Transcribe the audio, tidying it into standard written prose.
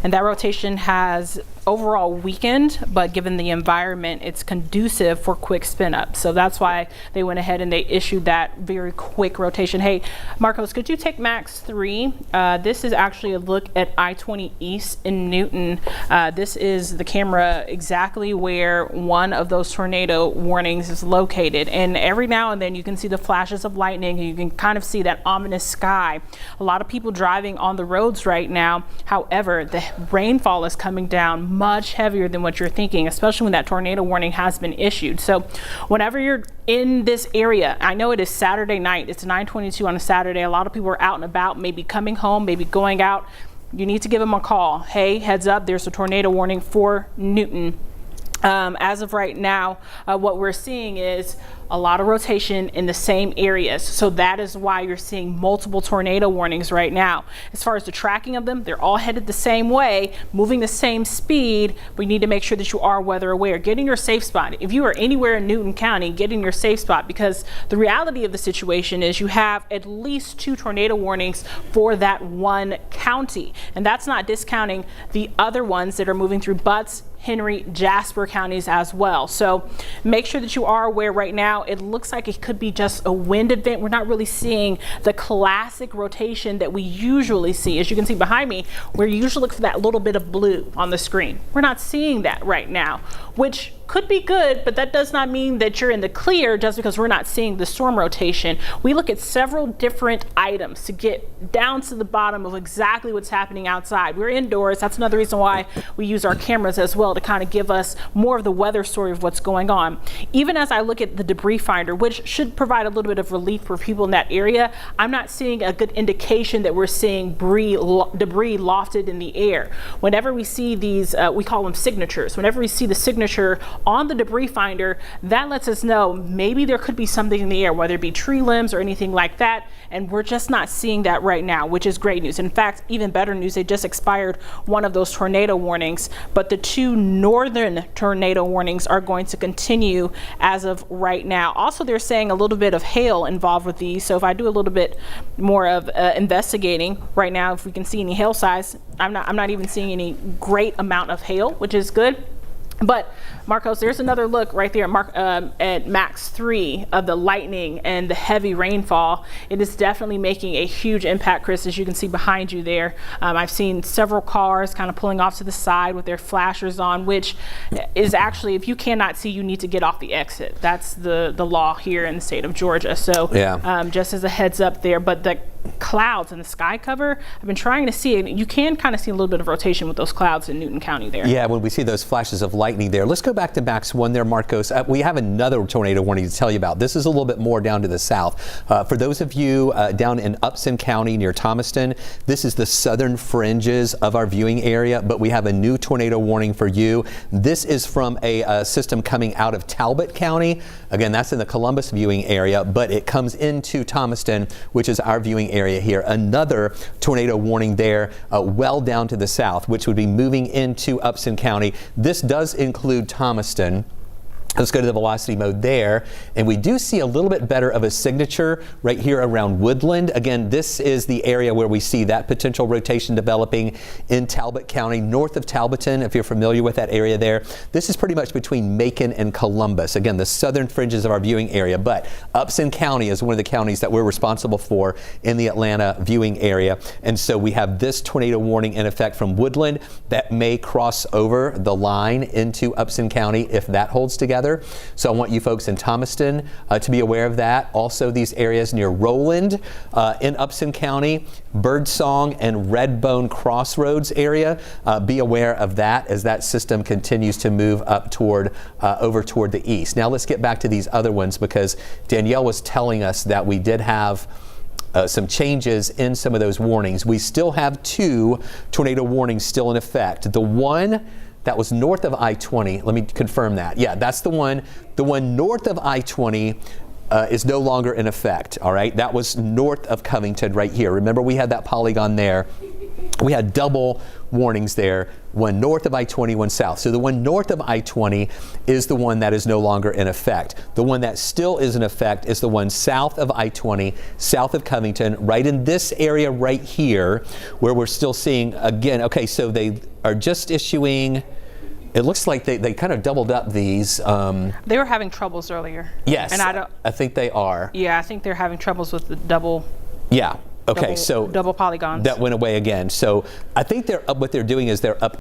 and that rotation has overall weakened, but given the environment, it's conducive for quick spin up. So that's why they went ahead and they issued that very quick rotation. Hey, Marcos, could you take Max 3? This is actually a look at I-20 East in Newton. This is the camera exactly where one of those tornado warnings is located. And every now and then you can see the flashes of lightning, and you can kind of see that ominous sky. A lot of people driving on the roads right now. However, the rainfall is coming down much heavier than what you're thinking, especially when that tornado warning has been issued. So whenever you're in this area, I know it is Saturday night, it's 9:22 on a Saturday. A lot of people are out and about, maybe coming home, maybe going out. You need to give them a call. Hey, heads up, there's a tornado warning for Newton. As of right now, what we're seeing is a lot of rotation in the same areas. So that is why you're seeing multiple tornado warnings right now. As far as the tracking of them, they're all headed the same way, moving the same speed. We need to make sure that you are weather aware. Get in your safe spot. If you are anywhere in Newton County, get in your safe spot, because the reality of the situation is you have at least 2 tornado warnings for that one county. And that's not discounting the other ones that are moving through Butts, Henry, Jasper counties as well. So make sure that you are aware right now. It looks like it could be just a wind event. We're not really seeing the classic rotation that we usually see. As you can see behind me, we usually look for that little bit of blue on the screen. We're not seeing that right now, which could be good, but that does not mean that you're in the clear just because we're not seeing the storm rotation. We look at several different items to get down to the bottom of exactly what's happening outside. We're indoors. That's another reason why we use our cameras as well, to kind of give us more of the weather story of what's going on. Even as I look at the debris finder, which should provide a little bit of relief for people in that area, I'm not seeing a good indication that we're seeing debris lofted in the air. Whenever we see these, we call them signatures. Whenever we see the signature on the debris finder, that lets us know maybe there could be something in the air, whether it be tree limbs or anything like that, and we're just not seeing that right now, which is great news. In fact, even better news, they just expired one of those tornado warnings, but the 2 northern tornado warnings are going to continue as of right now. Also, they're saying a little bit of hail involved with these, so if I do a little bit more of investigating right now, if we can see any hail size, I'm not even seeing any great amount of hail, which is good. But Marcos, there's another look right there at Max 3 of the lightning and the heavy rainfall. It is definitely making a huge impact, Chris, as you can see behind you there. I've seen several cars kind of pulling off to the side with their flashers on, which is actually, if you cannot see, you need to get off the exit. That's the law here in the state of Georgia. So yeah. Just as a heads up there, but the clouds and the sky cover, I've been trying to see it. You can kind of see a little bit of rotation with those clouds in Newton County there. Yeah, when we see those flashes of lightning there. Let's go back to Max 1 there, Marcos. We have another tornado warning to tell you about. This is a little bit more down to the south. For those of you down in Upson County near Thomaston, this is the southern fringes of our viewing area, but we have a new tornado warning for you. This is from a system coming out of Talbot County. Again, that's in the Columbus viewing area, but it comes into Thomaston, which is our viewing area here. Another tornado warning there, well down to the south, which would be moving into Upson County. This does include Thomaston. Let's go to the velocity mode there, and we do see a little bit better of a signature right here around Woodland. Again, this is the area where we see that potential rotation developing in Talbot County, north of Talbotton, if you're familiar with that area there. This is pretty much between Macon and Columbus. Again, the southern fringes of our viewing area, but Upson County is one of the counties that we're responsible for in the Atlanta viewing area. And so we have this tornado warning in effect from Woodland that may cross over the line into Upson County if that holds together. So I want you folks in Thomaston to be aware of that. Also, these areas near Roland in Upson County, Birdsong and Redbone Crossroads area, be aware of that as that system continues to move up toward over toward the east. Now let's get back to these other ones, because Danielle was telling us that we did have some changes in some of those warnings. We still have 2 tornado warnings still in effect. The one that was north of I-20, let me confirm that. Yeah, that's the one. The one north of I-20 is no longer in effect, all right? That was north of Covington right here. Remember, we had that polygon there. We had double warnings there, one north of I-20, one south. So the one north of I-20 is the one that is no longer in effect. The one that still is in effect is the one south of I-20, south of Covington, right in this area right here, where we're still seeing, again, okay, so they are just issuing, it looks like they kind of doubled up these. They were having troubles earlier. Yes, and I think they are. Yeah, I think they're having troubles with the double. Yeah. Okay, so double polygons. that went away again. So I think what they're doing is they're up